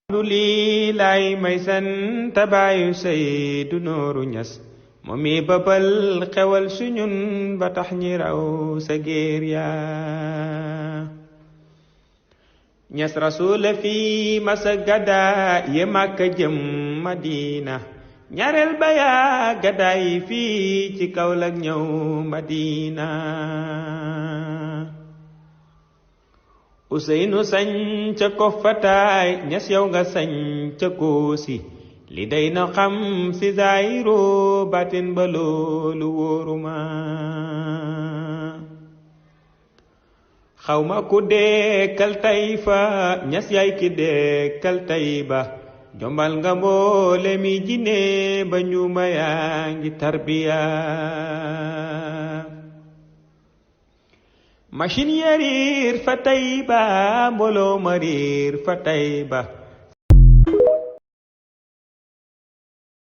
du lii lay may sant baayu Seydu Nooru Ñas moom mi babal xewal suñun ba tax ñi raw sa géer yaa Ñas rasuula fi masa gada ye Makka jëm Madina ñaareel ba yaa gadaay fii ci Kawlak ñëw Madina Useynu sañ ca ko fataay Ñas yow nga sañ ca Koosi li day na xam si zaayiru batin ba loolu wóoruma xawma ku dekkal Tayfa Ñas yaay ki dekkal Tayba jombal nga mboole mi jinne ba njuuma yaa ngi tarbiya machine ya riir fa Tayba mbooloo ma riir fa Tayba